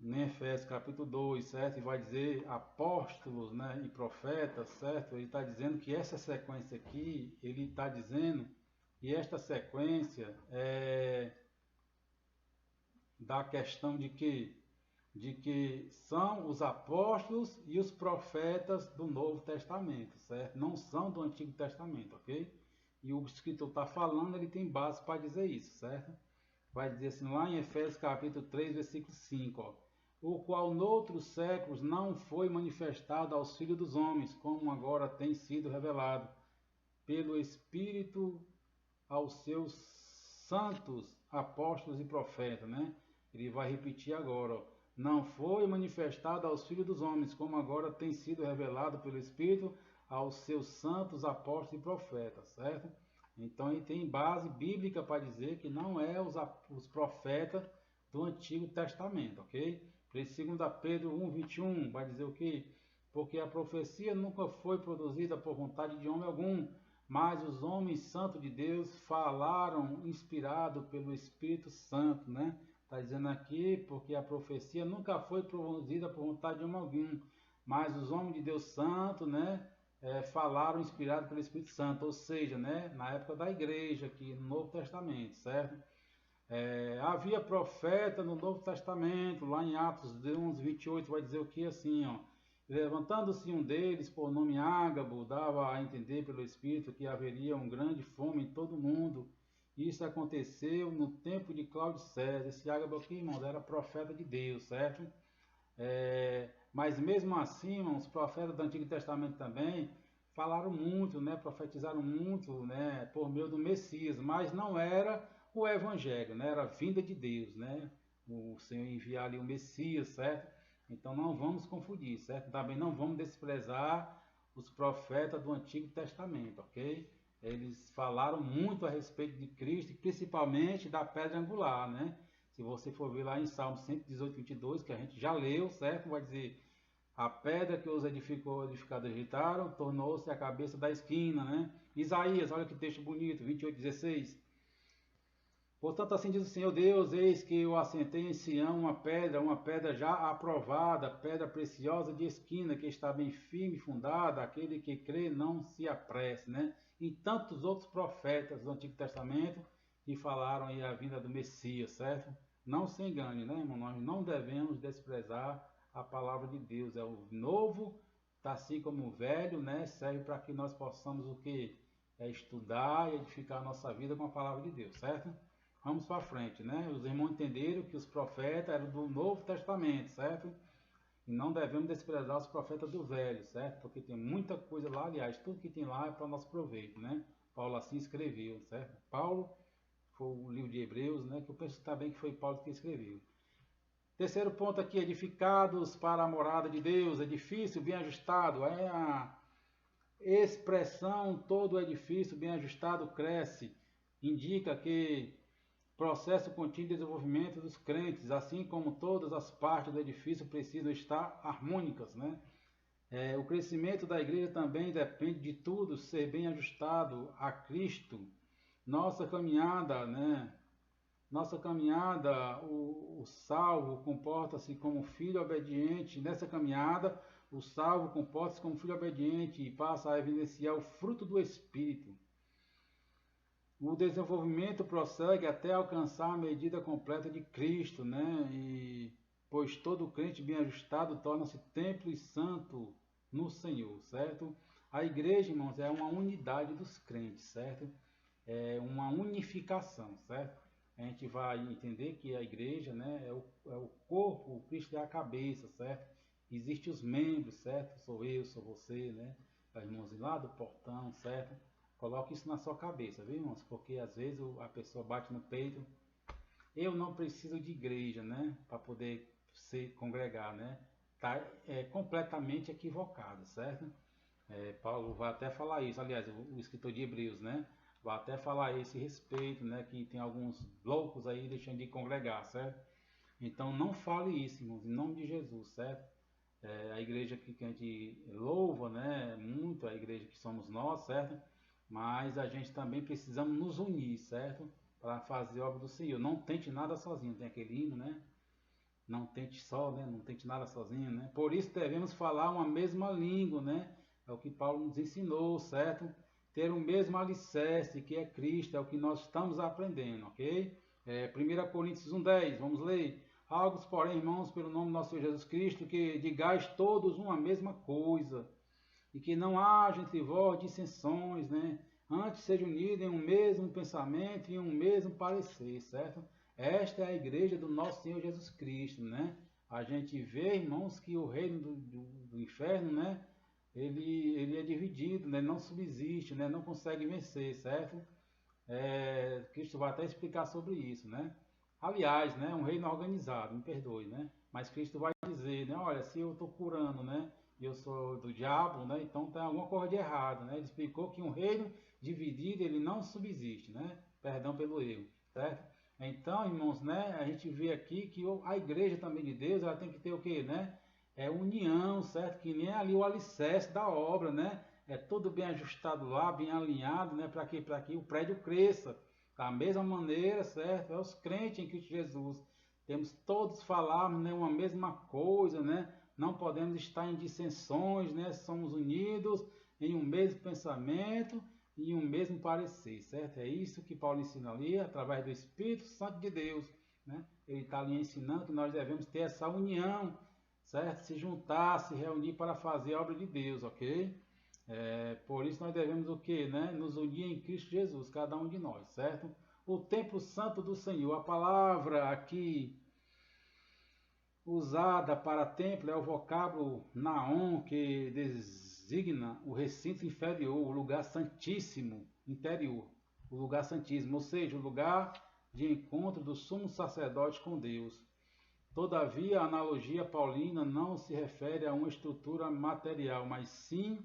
em Efésios capítulo 2, certo? E vai dizer apóstolos, né, e profetas, certo? Ele está dizendo que essa sequência aqui, ele está dizendo que esta sequência é da questão de que são os apóstolos e os profetas do Novo Testamento, certo? Não são do Antigo Testamento, ok? E o escritor está falando, ele tem base para dizer isso, certo? Vai dizer assim lá em Efésios capítulo 3, versículo 5, ó, o qual noutros séculos não foi manifestado aos filhos dos homens, como agora tem sido revelado pelo Espírito aos seus santos apóstolos e profetas, né? Ele vai repetir agora, ó, não foi manifestado aos filhos dos homens, como agora tem sido revelado pelo Espírito aos seus santos apóstolos e profetas, certo? Então ele tem base bíblica para dizer que não é os profetas do Antigo Testamento, ok? 2 Pedro 1:21 vai dizer o quê? Porque a profecia nunca foi produzida por vontade de homem algum, mas os homens santos de Deus falaram inspirado pelo Espírito Santo, né? Está dizendo aqui, porque a profecia nunca foi produzida por vontade de homem algum, mas os homens de Deus santo, né? Falaram inspirado pelo Espírito Santo, ou seja, né? Na época da igreja, aqui no Novo Testamento, certo? Havia profeta no Novo Testamento, lá em Atos 11:28 vai dizer o que assim, ó. Levantando-se um deles, por nome Ágabo, dava a entender pelo Espírito que haveria uma grande fome em todo o mundo. Isso aconteceu no tempo de Cláudio César. Esse Ágabo aqui, irmãos, era profeta de Deus, certo? Mas mesmo assim, irmãos, os profetas do Antigo Testamento também falaram muito, né? Profetizaram muito, né? Por meio do Messias, mas não era o Evangelho, né? Era a vinda de Deus, né? O Senhor enviar ali o Messias, certo? Então não vamos confundir, certo? Também não vamos desprezar os profetas do Antigo Testamento, ok? Eles falaram muito a respeito de Cristo, principalmente da pedra angular, né? Se você for ver lá em Salmo 118:22, que a gente já leu, certo? Vai dizer, a pedra que os edificadores rejeitaram tornou-se a cabeça da esquina, né? Isaías, olha que texto bonito, 28:16. Portanto, assim diz o Senhor Deus, eis que eu assentei em Sião uma pedra já aprovada, pedra preciosa de esquina, que está bem firme e fundada, aquele que crê não se apresse, né? E tantos outros profetas do Antigo Testamento que falaram aí a vinda do Messias, certo? Não se engane, né, irmão? Nós não devemos desprezar a palavra de Deus. É o novo, tá assim como o velho, né? Serve para que nós possamos o quê? É estudar e edificar a nossa vida com a palavra de Deus, certo? Vamos para frente, né? Os irmãos entenderam que os profetas eram do Novo Testamento, certo? E não devemos desprezar os profetas do Velho, certo? Porque tem muita coisa lá, aliás, tudo que tem lá é para nosso proveito, né? Paulo assim escreveu, certo? Paulo foi o livro de Hebreus, né? Que eu penso também que foi Paulo que escreveu. Terceiro ponto aqui, edificados para a morada de Deus, edifício bem ajustado, é a expressão todo edifício bem ajustado cresce, indica que processo contínuo de desenvolvimento dos crentes, assim como todas as partes do edifício precisam estar harmônicas, né? O crescimento da igreja também depende de tudo ser bem ajustado a Cristo. Nossa caminhada, né? Nossa caminhada, o salvo comporta-se como filho obediente. Nessa caminhada, o salvo comporta-se como filho obediente e passa a evidenciar o fruto do Espírito. O desenvolvimento prossegue até alcançar a medida completa de Cristo, né? Pois todo crente bem ajustado torna-se templo e santo no Senhor, certo? A igreja, irmãos, é uma unidade dos crentes, certo? É uma unificação, certo? A gente vai entender que a igreja, né, é o corpo, o Cristo é a cabeça, certo? Existem os membros, certo? Sou eu, sou você, né? Os irmãos lá do portão, certo? Coloque isso na sua cabeça, viu, irmãos? Porque às vezes a pessoa bate no peito. Eu não preciso de igreja, né? Para poder se congregar, né? Tá completamente equivocado, certo? Paulo vai até falar isso, aliás, o escritor de Hebreus, né? Vai até falar esse respeito, né? Que tem alguns loucos aí deixando de congregar, certo? Então não fale isso, irmãos, em nome de Jesus, certo? A igreja que a gente louva, né? Muito a igreja que somos nós, certo? Mas a gente também precisamos nos unir, certo? Para fazer a obra do Senhor. Não tente nada sozinho, tem aquele hino, né? Não tente só, né? Não tente nada sozinho, né? Por isso devemos falar uma mesma língua, né? É o que Paulo nos ensinou, certo? Ter o mesmo alicerce, que é Cristo, é o que nós estamos aprendendo, ok? 1 Coríntios 1:10, vamos ler. Algo, porém, irmãos, pelo nome do nosso Senhor Jesus Cristo, que digais todos uma mesma coisa, e que não haja entre vós dissensões, né? Antes sejam unidos em um mesmo pensamento e um mesmo parecer, certo? Esta é a igreja do nosso Senhor Jesus Cristo, né? A gente vê, irmãos, que o reino do inferno, né? Ele é dividido, né? Não subsiste, né? Não consegue vencer, certo? Cristo vai até explicar sobre isso, né? Aliás, né? Um reino organizado, me perdoe, né? Mas Cristo vai dizer, né? Olha, se eu estou curando, né? E eu sou do diabo, né? Então tem alguma coisa de errado, né? Ele explicou que um reino dividido, ele não subsiste, né? Perdão pelo erro, certo? Então, irmãos, né? A gente vê aqui que a igreja também de Deus, ela tem que ter o quê, né? União, certo? Que nem ali o alicerce da obra, né? Tudo bem ajustado lá, bem alinhado, né? Para que o prédio cresça. Da mesma maneira, certo? É os crentes em Cristo Jesus. Temos todos falar, né, uma mesma coisa, né? Não podemos estar em dissensões, né? Somos unidos em um mesmo pensamento e um mesmo parecer, certo? É isso que Paulo ensina ali, através do Espírito Santo de Deus, né? Ele está ali ensinando que nós devemos ter essa união, certo? Se juntar, se reunir para fazer a obra de Deus, ok? Por isso nós devemos o quê, né? Nos unir em Cristo Jesus, cada um de nós, certo? O templo santo do Senhor, a palavra aqui usada para templo é o vocábulo naon, que designa o recinto inferior, o lugar santíssimo interior, o lugar santíssimo, ou seja, o lugar de encontro do sumo sacerdote com Deus. Todavia, a analogia paulina não se refere a uma estrutura material, mas sim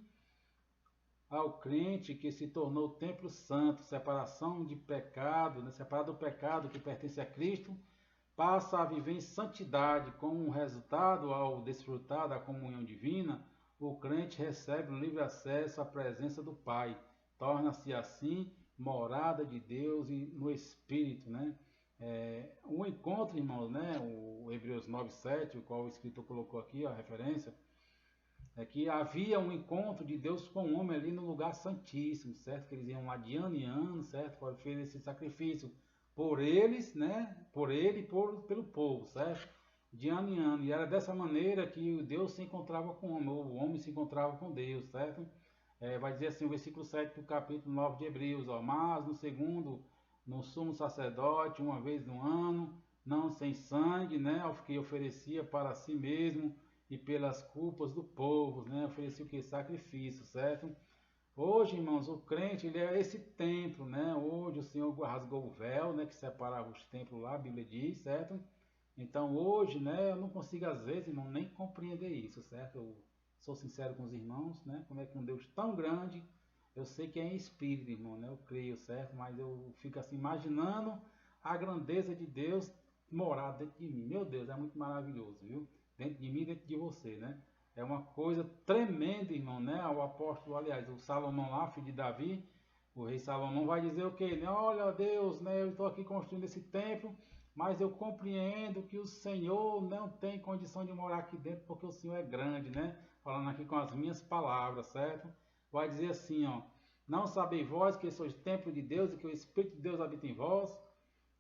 ao crente que se tornou templo santo, separação de pecado, né? Separado do pecado que pertence a Cristo, passa a viver em santidade. Como um resultado, ao desfrutar da comunhão divina, o crente recebe o livre acesso à presença do Pai. torna-se assim morada de Deus e no Espírito, né? Um encontro, irmãos, né? O Hebreus 9:7, o qual o escritor colocou aqui, a referência, é que havia um encontro de Deus com o homem ali no lugar santíssimo, certo? Que eles iam lá de ano em ano, certo? Para oferecer esse sacrifício por eles, né? Por ele e pelo povo, certo? De ano em ano. E era dessa maneira que Deus se encontrava com o homem, ou o homem se encontrava com Deus, certo? Vai dizer assim, o versículo 7 do capítulo 9 de Hebreus, ó, mas no segundo, no sumo sacerdote, uma vez no ano, não sem sangue, né? O que oferecia para si mesmo e pelas culpas do povo, né? Oferecia o que? Sacrifício, certo? Hoje, irmãos, o crente, ele é esse templo, né? Hoje o Senhor rasgou o véu, né? Que separava os templos lá, a Bíblia diz, certo? Então hoje, né? Eu não consigo às vezes, irmão, nem compreender isso, certo? Eu sou sincero com os irmãos, né? Como é que um Deus tão grande, eu sei que é em espírito, irmão, né? Eu creio, certo? Mas eu fico assim imaginando a grandeza de Deus morar dentro de mim. Meu Deus, é muito maravilhoso, viu? Dentro de mim, dentro de você, né? É uma coisa tremenda, irmão, né? O apóstolo, aliás, o Salomão lá, filho de Davi, o rei Salomão vai dizer o quê? Né? Olha, Deus, né? Eu estou aqui construindo esse templo, mas eu compreendo que o Senhor não tem condição de morar aqui dentro, porque o Senhor é grande, né? Falando aqui com as minhas palavras, certo? Vai dizer assim, ó: não sabeis vós que sois templo de Deus e que o Espírito de Deus habita em vós?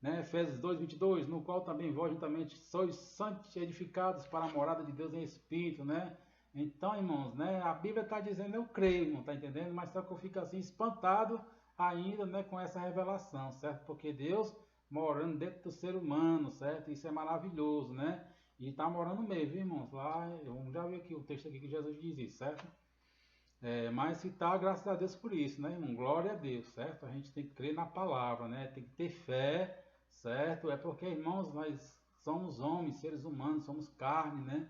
Né? Efésios 2:22, no qual também vós juntamente sois santificados para a morada de Deus em Espírito, né? Então, irmãos, né? A Bíblia está dizendo, eu creio, irmão, tá entendendo? Mas só que eu fico assim espantado ainda, né, com essa revelação, certo? Porque Deus morando dentro do ser humano, certo? Isso é maravilhoso, né? E está morando mesmo, irmãos. Lá, eu já vi aqui o texto aqui que Jesus diz isso, certo? Mas se tá, graças a Deus por isso, né, irmão? Glória a Deus, certo? A gente tem que crer na palavra, né? Tem que ter fé, certo? É porque, irmãos, nós somos homens, seres humanos, somos carne, né?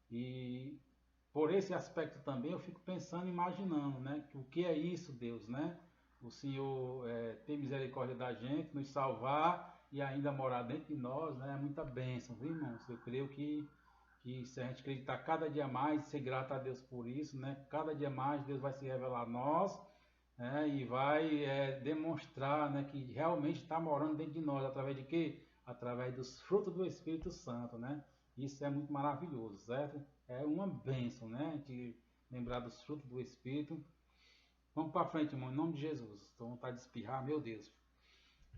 E por esse aspecto também eu fico pensando, imaginando, né? Que o que é isso, Deus, né? O Senhor tem misericórdia da gente, nos salvar e ainda morar dentro de nós, né? É muita bênção, viu, irmãos? Eu creio que se a gente acreditar cada dia mais, ser grato a Deus por isso, né? Cada dia mais Deus vai se revelar a nós, né? E vai demonstrar, né, que realmente está morando dentro de nós, através de quê? Através dos frutos do Espírito Santo, né? Isso é muito maravilhoso, certo? É uma bênção, né? De lembrar dos frutos do Espírito. Vamos para frente, irmão, em nome de Jesus. Estou com vontade de espirrar, meu Deus.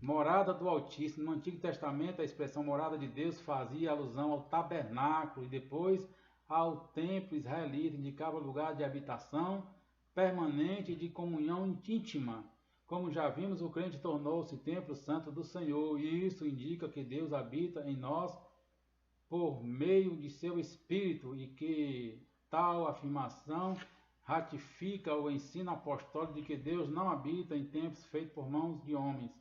Morada do Altíssimo. No Antigo Testamento, a expressão morada de Deus fazia alusão ao tabernáculo e depois ao templo israelita, indicava lugar de habitação permanente e de comunhão íntima. Como já vimos, o crente tornou-se templo santo do Senhor, e isso indica que Deus habita em nós por meio de seu Espírito e que tal afirmação ratifica o ensino apostólico de que Deus não habita em templos feitos por mãos de homens.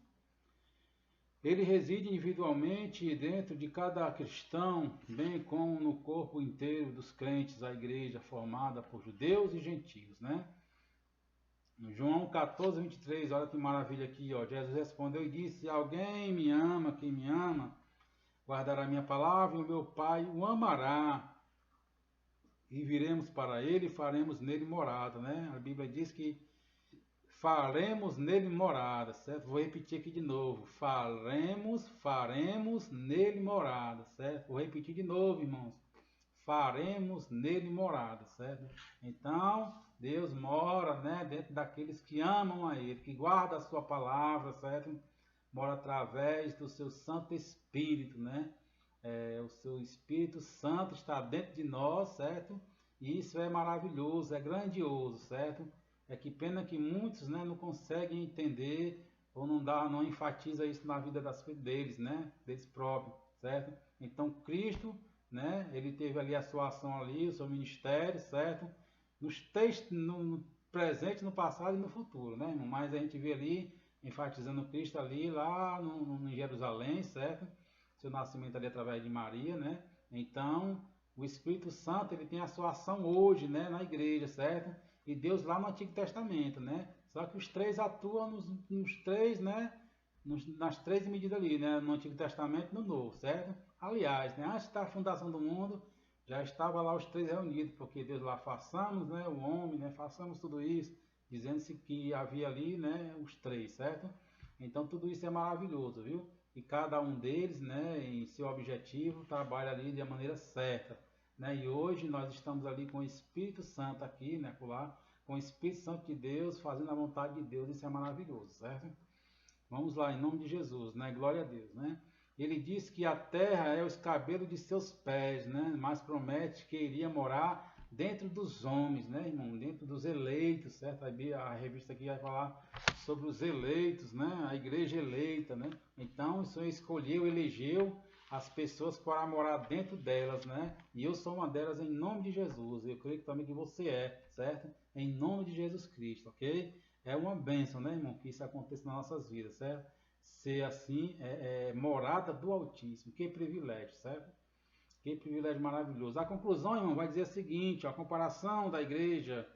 Ele reside individualmente dentro de cada cristão, bem como no corpo inteiro dos crentes, a igreja formada por judeus e gentios, né? João 14:23, olha que maravilha aqui, ó. Jesus respondeu e disse: alguém me ama, quem me ama, guardará minha palavra e o meu Pai o amará. E viremos para ele e faremos nele morada, né? A Bíblia diz que faremos nele morada, certo? Vou repetir aqui de novo. Faremos nele morada, certo? Vou repetir de novo, irmãos. Faremos nele morada, certo? Então, Deus mora, né, dentro daqueles que amam a Ele, que guardam a sua palavra, certo? Mora através do seu Santo Espírito, né? O seu Espírito Santo está dentro de nós, certo? E isso é maravilhoso, é grandioso, certo? É que pena que muitos, né, não conseguem entender ou não enfatiza isso na vida deles, né? Deles próprios, certo? Então Cristo, né? Ele teve ali a sua ação ali, o seu ministério, certo? No presente, no passado e no futuro, né, irmão? Mas a gente vê ali enfatizando Cristo ali lá em Jerusalém, certo? Seu nascimento ali através de Maria, né? Então, o Espírito Santo, ele tem a sua ação hoje, né, na igreja, certo? E Deus lá no Antigo Testamento, né? Só que os três atuam nos três, né? Nas três medidas ali, né? No Antigo Testamento e no Novo, certo? Aliás, né, antes da fundação do mundo, já estava lá os três reunidos, porque Deus lá façamos, né, o homem, né, façamos tudo isso, dizendo-se que havia ali, né, os três, certo? Então tudo isso é maravilhoso, viu? E cada um deles, né, em seu objetivo, trabalha ali de maneira certa, né? E hoje nós estamos ali com o Espírito Santo aqui, né, por lá, com o Espírito Santo de Deus, fazendo a vontade de Deus, isso é maravilhoso, certo? Vamos lá, em nome de Jesus, né? Glória a Deus, né? Ele diz que a terra é o escabelo de seus pés, né? Mas promete que iria morar dentro dos homens, né, irmão? Dentro dos eleitos, certo? A revista aqui vai falar sobre os eleitos, né? A igreja eleita, né? Então, o Senhor escolheu, elegeu as pessoas para morar dentro delas, né? E eu sou uma delas em nome de Jesus. Eu creio que também que você é, certo? Em nome de Jesus Cristo, ok? É uma bênção, né, irmão? Que isso aconteça nas nossas vidas, certo? Ser assim, morada do Altíssimo. Que privilégio, certo? Que privilégio maravilhoso. A conclusão, irmão, vai dizer o seguinte: a comparação da igreja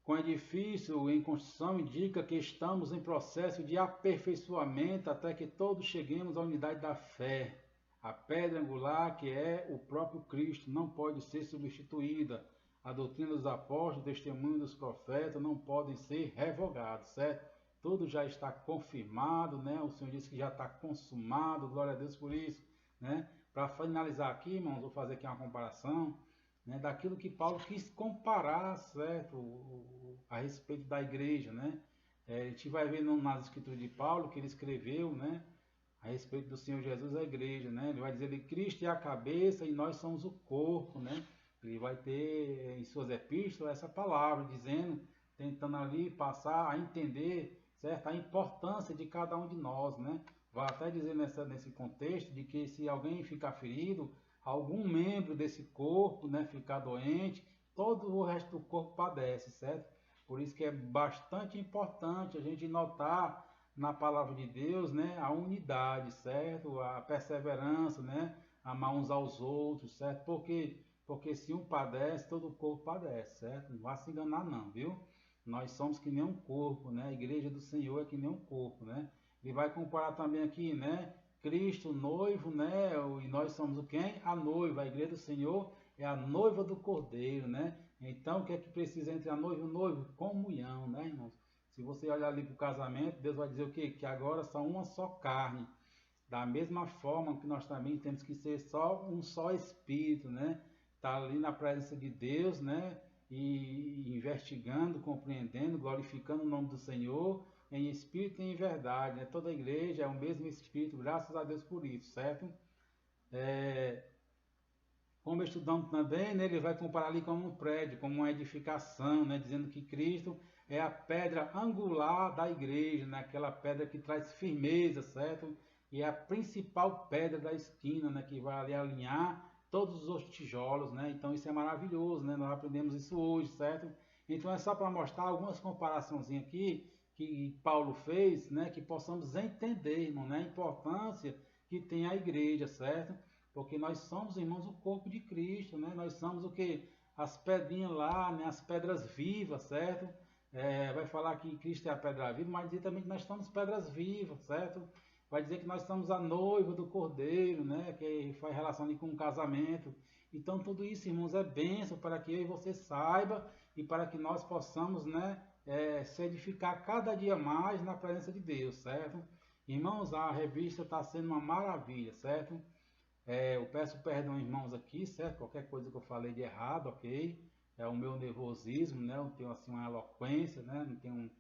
com edifício em construção indica que estamos em processo de aperfeiçoamento até que todos cheguemos à unidade da fé. A pedra angular, que é o próprio Cristo, não pode ser substituída. A doutrina dos apóstolos, o testemunho dos profetas não podem ser revogados, certo? Tudo já está confirmado, né? O Senhor disse que já está consumado, glória a Deus por isso, né? Para finalizar aqui, irmãos, vou fazer aqui uma comparação, né, daquilo que Paulo quis comparar, certo, a respeito da igreja, né? A gente vai ver nas escrituras de Paulo que ele escreveu, né, a respeito do Senhor Jesus à igreja, né? Ele vai dizer que Cristo é a cabeça e nós somos o corpo, né? Ele vai ter em suas epístolas essa palavra dizendo, tentando ali passar a entender, certo, a importância de cada um de nós, né? Vai até dizer nesse contexto de que se alguém ficar ferido, algum membro desse corpo, né, ficar doente, todo o resto do corpo padece, certo? Por isso que é bastante importante a gente notar na palavra de Deus, né, a unidade, certo? A perseverança, né? Amar uns aos outros, certo? Porque se um padece, todo o corpo padece, certo? Não vá se enganar não, viu? Nós somos que nem um corpo, né? A igreja do Senhor é que nem um corpo, né? Ele vai comparar também aqui, né? Cristo, noivo, né? E nós somos o quem? A noiva. A igreja do Senhor é a noiva do Cordeiro, né? Então, o que é que precisa entre a noiva e o noivo? Comunhão, né, irmãos? Se você olhar ali para o casamento, Deus vai dizer o quê? Que agora são uma só carne. Da mesma forma que nós também temos que ser só um só espírito, né? Tá ali na presença de Deus, né? E investigando, compreendendo, glorificando o nome do Senhor em espírito e em verdade, né? Toda a igreja é o mesmo espírito, graças a Deus por isso, certo? Como estudamos também, né, ele vai comparar ali como um prédio, como uma edificação, né, dizendo que Cristo é a pedra angular da igreja, né, aquela pedra que traz firmeza, certo? E é a principal pedra da esquina, né, que vai ali alinhar todos os tijolos, né? Então isso é maravilhoso, né? Nós aprendemos isso hoje, certo? Então é só para mostrar algumas comparações aqui que Paulo fez, né, que possamos entender, irmão, né, a importância que tem a igreja, certo? Porque nós somos, irmãos, o corpo de Cristo, né? Nós somos o que? As pedrinhas lá, né? As pedras vivas, certo? Vai falar que Cristo é a pedra viva, mas dizer também que nós somos pedras vivas, certo? Vai dizer que nós somos a noiva do Cordeiro, né? Que faz relação ali com o casamento. Então, tudo isso, irmãos, é bênção para que eu e você saiba e para que nós possamos, né? Se edificar cada dia mais na presença de Deus, certo? Irmãos, a revista está sendo uma maravilha, certo? Eu peço perdão, irmãos, aqui, certo? Qualquer coisa que eu falei de errado, ok? É o meu nervosismo, né? Eu não tenho assim uma eloquência, né? Não tenho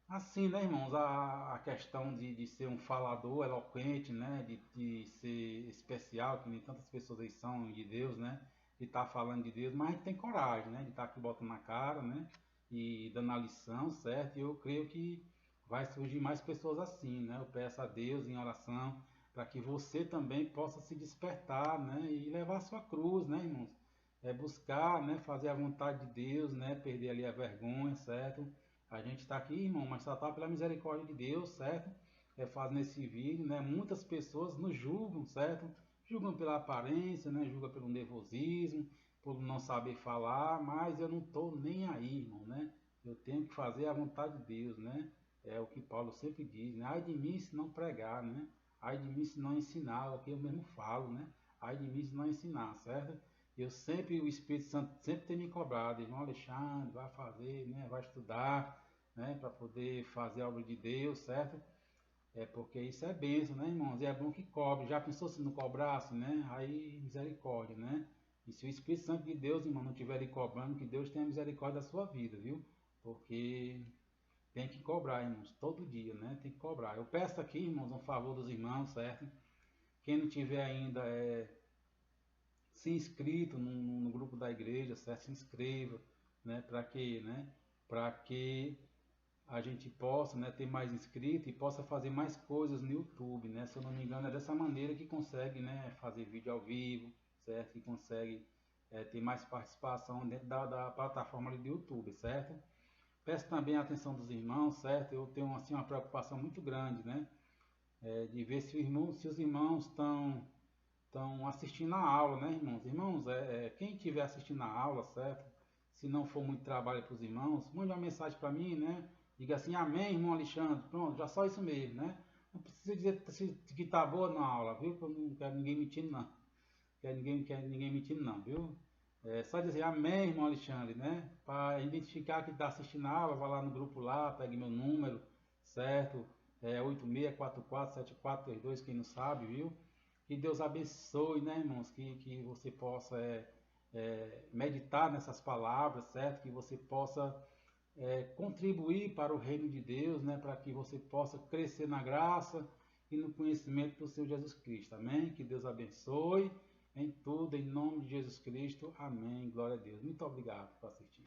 assim, né, irmãos? A questão de ser um falador eloquente, né? De ser especial, que nem tantas pessoas aí são de Deus, né? De estar falando de Deus, mas a gente tem coragem, né? De estar aqui botando na cara, né? E dando a lição, certo? E eu creio que vai surgir mais pessoas assim, né? Eu peço a Deus em oração para que você também possa se despertar, né? E levar a sua cruz, né, irmãos? Buscar, né? Fazer a vontade de Deus, né? Perder ali a vergonha, certo? A gente está aqui, irmão, mas só está pela misericórdia de Deus, certo? Fazendo esse vídeo, né? Muitas pessoas nos julgam, certo? Julgam pela aparência, né? Julgam pelo nervosismo, por não saber falar, mas eu não estou nem aí, irmão, né? Eu tenho que fazer a vontade de Deus, né? É o que Paulo sempre diz, né? Ai de mim se não pregar, né? Ai de mim se não ensinar, é o que eu mesmo falo, né? Ai de mim se não ensinar, certo? o Espírito Santo sempre tem me cobrado, irmão Alexandre, vai fazer, né? Vai estudar, né? Para poder fazer a obra de Deus, certo? É porque isso é bênção, né, irmãos? E é bom que cobre. Já pensou se não cobrasse, né? Aí misericórdia, né? E se o Espírito Santo de Deus, irmão, não estiver lhe cobrando, que Deus tenha misericórdia da sua vida, viu? Porque tem que cobrar, irmãos, todo dia, né? Tem que cobrar. Eu peço aqui, irmãos, um favor dos irmãos, certo? Quem não tiver ainda se inscrito no grupo da igreja, certo? Se inscreva, né? Para quê, né? Para que a gente possa, né, ter mais inscritos e possa fazer mais coisas no YouTube, né? Se eu não me engano, é dessa maneira que consegue, né, fazer vídeo ao vivo, certo? Que consegue ter mais participação dentro da plataforma do YouTube, certo? Peço também a atenção dos irmãos, certo? Eu tenho assim uma preocupação muito grande, né? De ver se os irmãos estão assistindo a aula, né, irmãos? Irmãos, quem estiver assistindo a aula, certo? Se não for muito trabalho para os irmãos, mande uma mensagem para mim, né? Diga assim, amém, irmão Alexandre. Pronto, já só isso mesmo, né? Não precisa dizer que tá boa na aula, viu? Que eu não quero ninguém mentindo, não. Quero ninguém mentindo, não, viu? É só dizer amém, irmão Alexandre, né? Para identificar que está assistindo a aula, vai lá no grupo lá, pegue meu número, certo? 86447432, quem não sabe, viu? Que Deus abençoe, né, irmãos? Que você possa meditar nessas palavras, certo? Que você possa contribuir para o reino de Deus, né? Para que você possa crescer na graça e no conhecimento do Senhor Jesus Cristo. Amém? Que Deus abençoe em tudo, em nome de Jesus Cristo. Amém. Glória a Deus. Muito obrigado por assistir.